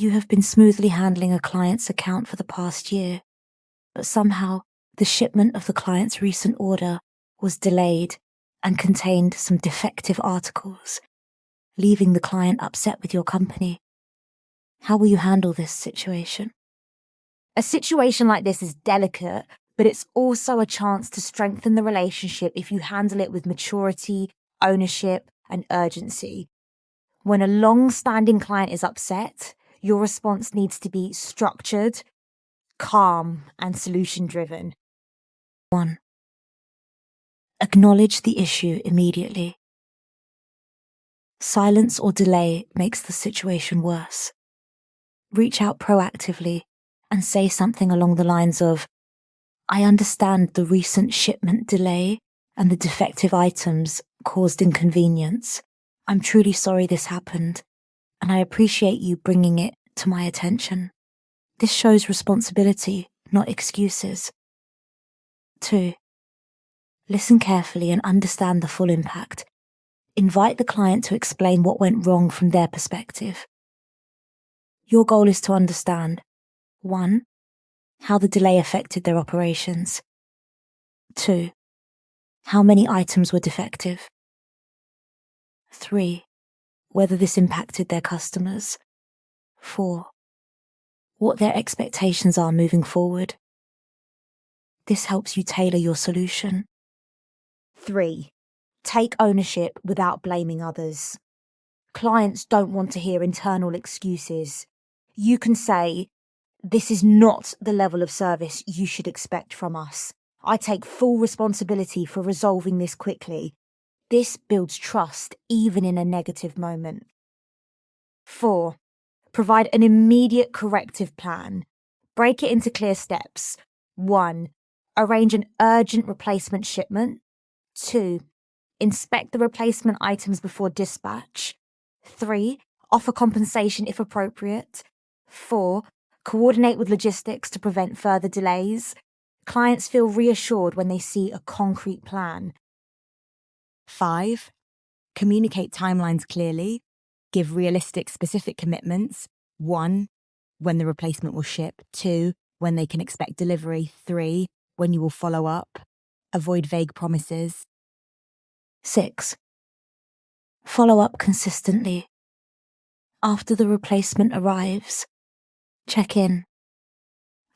You have been smoothly handling a client's account for the past year, but somehow the shipment of the client's recent order was delayed and contained some defective articles, leaving the client upset with your company. How will you handle this situation? A situation like this is delicate, but it's also a chance to strengthen the relationship if you handle it with maturity, ownership, and urgency. When a long-standing client is upset, your response needs to be structured, calm, and solution-driven. 1. Acknowledge the issue immediately. Silence or delay makes the situation worse. Reach out proactively and say something along the lines of, I understand the recent shipment delay and the defective items caused inconvenience. I'm truly sorry this happened, and I appreciate you bringing it to my attention. This shows responsibility, not excuses. 2. Listen carefully and understand the full impact. Invite the client to explain what went wrong from their perspective. Your goal is to understand 1. How the delay affected their operations. 2. How many items were defective. 3. Whether this impacted their customers. 4. What their expectations are moving forward. This helps you tailor your solution. 3. Take ownership without blaming others. Clients don't want to hear internal excuses. You can say, this is not the level of service you should expect from us. I take full responsibility for resolving this quickly. This builds trust even in a negative moment. 4. Provide an immediate corrective plan. Break it into clear steps. 1. Arrange an urgent replacement shipment. 2. Inspect the replacement items before dispatch. 3. Offer compensation if appropriate. 4. Coordinate with logistics to prevent further delays. Clients feel reassured when they see a concrete plan. 5. Communicate timelines clearly. Give realistic, specific commitments. 1. When the replacement will ship. 2. When they can expect delivery. 3. When you will follow up. Avoid vague promises. 6. Follow up consistently. After the replacement arrives, check in.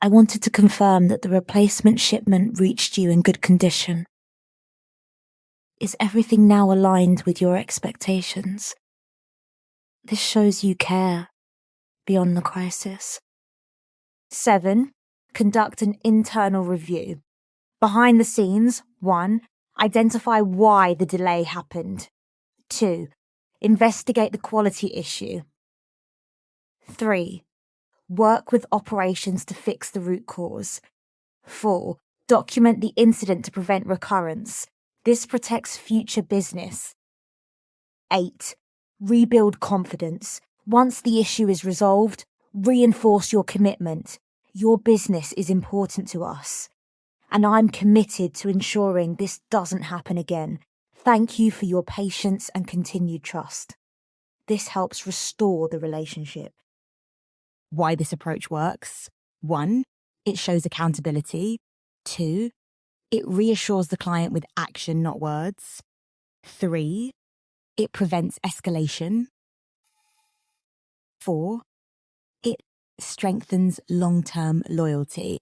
I wanted to confirm that the replacement shipment reached you in good condition. Is everything now aligned with your expectations? This shows you care beyond the crisis. 7. Conduct an internal review. Behind the scenes, 1. Identify why the delay happened. 2. Investigate the quality issue. 3. Work with operations to fix the root cause. 4. Document the incident to prevent recurrence. This protects future business. 8. Rebuild confidence. Once the issue is resolved, reinforce your commitment. Your business is important to us, and I'm committed to ensuring this doesn't happen again. Thank you for your patience and continued trust. This helps restore the relationship. Why this approach works. 1. It shows accountability. 2. It reassures the client with action, not words. 3. It prevents escalation. 4. It strengthens long-term loyalty.